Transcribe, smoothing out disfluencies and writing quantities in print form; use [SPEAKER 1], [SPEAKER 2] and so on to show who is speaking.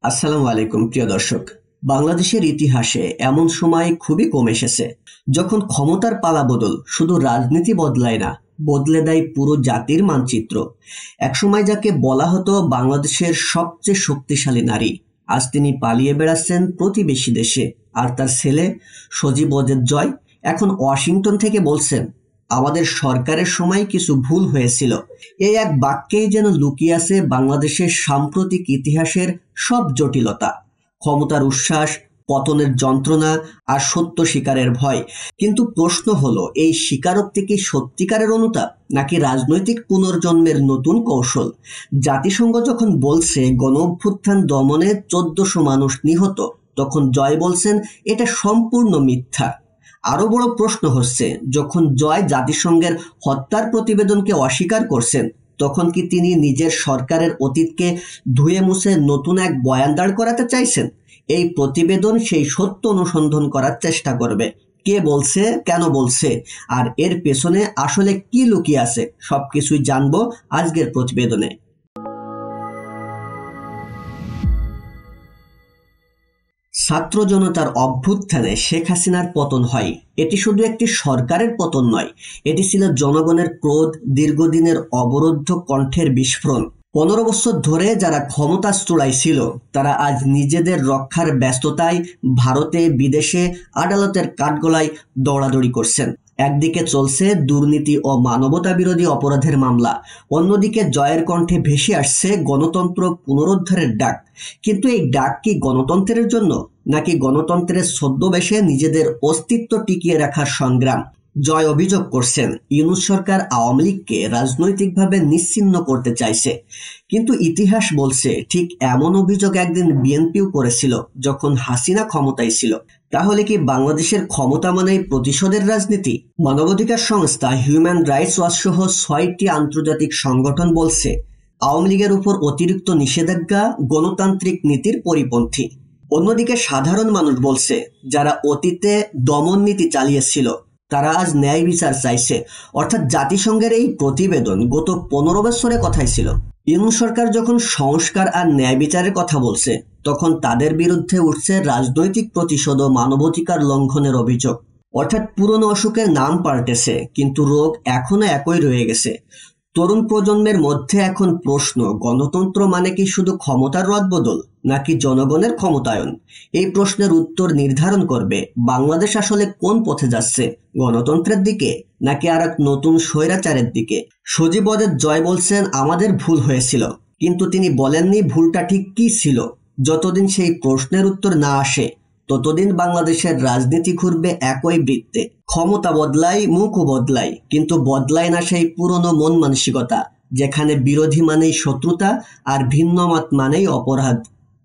[SPEAKER 1] আসসালামু আলাইকুম প্রিয় দর্শক। বাংলাদেশের ইতিহাসে এমন সময় খুবই কম এসেছে যখন ক্ষমতার পালাবদল শুধু রাজনীতি বদলায় না, বদলে দেয় পুরো জাতির মানচিত্র। একসময় যাকে বলা হতো বাংলাদেশের সবচেয়ে শক্তিশালী নারী, আজ তিনি পালিয়ে বেড়াচ্ছেন প্রতিবেশী দেশে। আর তার ছেলে সজীব ওয়াজেদ জয় এখন ওয়াশিংটন থেকে বলছেন, আমাদের সরকারের সময় কিছু ভুল হয়েছিল। এই এক বাক্যেই যেন লুকিয়ে আছে বাংলাদেশের সাম্প্রতিক ইতিহাসের সব জটিলতা, ক্ষমতার উচ্ছ্বাস, পতনের যন্ত্রণা আর সত্য স্বীকারের ভয়। কিন্তু প্রশ্ন হলো, এই স্বীকারোক্তি কি সত্যিকারের অনুতাপ নাকি রাজনৈতিক পুনর্জন্মের নতুন কৌশল? জাতিসংঘ যখন বলছে গণ অভ্যুত্থান দমনে ১৪০০ মানুষ নিহত, তখন জয় বলছেন এটা সম্পূর্ণ মিথ্যা। আরো বড় প্রশ্ন হচ্ছে, যখন জয় জাতিসংঘের হত্যার প্রতিবেদনকে অস্বীকার করছেন, তখন কি তিনি নিজের সরকারের অতীতকে ধুয়ে মুছে নতুন এক বয়ান দাঁড় করাতে চাইছেন? এই প্রতিবেদন সেই সত্য অনুসন্ধান করার চেষ্টা করবে। কে বলছে, কেন বলছে, আর এর পেছনে আসলে কি লুকিয়ে আছে, সবকিছুই জানবো আজকের প্রতিবেদনে। ছাত্র জনতার অভ্যুত্থানে শেখ হাসিনার পতন হয়। এটি শুধু একটি সরকারের পতন নয়, এটি ছিল জনগণের ক্রোধ, দীর্ঘদিনের অবরুদ্ধ কণ্ঠের বিস্ফোরণ। ১৫ বছর ধরে যারা ক্ষমতার চূড়ায় ছিল, তারা আজ নিজেদের রক্ষার ব্যস্ততায় ভারতে, বিদেশে, আদালতের কাঠগড়ায় দৌড়াদৌড়ি করছেন। একদিকে চলছে দুর্নীতি ও মানবতা বিরোধী অপরাধের মামলা, অন্যদিকে জয়ের কণ্ঠে ভেসে আসছে গণতন্ত্র পুনরুদ্ধারের ডাক। কিন্তু এই ডাক কি গণতন্ত্রের জন্য, নাকি গণতন্ত্রের ছদ্মবেশে নিজেদের অস্তিত্ব টিকিয়ে রাখার সংগ্রাম? জয় অভিযোগ করছেন ইউনূস সরকার আওয়ামী লীগকে রাজনৈতিকভাবে নিশ্চিহ্ন করতে চাইছে। কিন্তু ইতিহাস বলছে ঠিক এমন অভিযোগ একদিন বিএনপিও করেছিল যখন হাসিনা ক্ষমতায় ছিল। তাহলে কি বাংলাদেশের ক্ষমতা মানেই প্রতিশোধের রাজনীতি? মানবাধিকার সংস্থা হিউম্যান রাইটস ওয়াচ সহ ৬টি আন্তর্জাতিক সংগঠন বলছে, আওয়ামী লীগের উপর অতিরিক্ত নিষেধাজ্ঞা গণতান্ত্রিক নীতির পরিপন্থী। অন্যদিকে সাধারণ মানুষ বলছে, যারা অতীতে দমন নীতি চালিয়েছিল তারা আজ ন্যায় বিচার চাইছে। অর্থাৎ জাতিসংঘের এই প্রতিবেদন গত ১৫ বছরের কথাই ছিল। ইউনূস সরকার যখন সংস্কার আর ন্যায় বিচারের কথা বলছে, তখন তাদের বিরুদ্ধে উঠছে রাজনৈতিক প্রতিশোধ ও মানবাধিকার লঙ্ঘনের অভিযোগ। অর্থাৎ পুরনো অসুখের নাম পাল্টেছে, কিন্তু রোগ এখনো একই রয়ে গেছে। তরুণ প্রজন্মের মধ্যে এখন প্রশ্ন, গণতন্ত্র মানে কি শুধু ক্ষমতার রদবদল, নাকি জনগণের ক্ষমতায়ন? এই প্রশ্নের উত্তর নির্ধারণ করবে বাংলাদেশ আসলে কোন পথে যাচ্ছে, গণতন্ত্রের দিকে নাকি আর এক নতুন স্বৈরাচারের দিকে। সজীব ওয়াজেদ জয় বলছেন, আমাদের ভুল হয়েছিল, কিন্তু তিনি বলেননি ভুলটা ঠিক কি ছিল। যতদিন সেই প্রশ্নের উত্তর না আসে, ততদিন বাংলাদেশের রাজনীতি ঘুরবে একই বৃত্তে। ক্ষমতা বদলায়, মুখও বদলায়, কিন্তু বদলায় না সেই পুরনো মন মানসিকতা, যেখানে বিরোধী মানেই শত্রুতা আর ভিন্ন মত মানেই অপরাধ।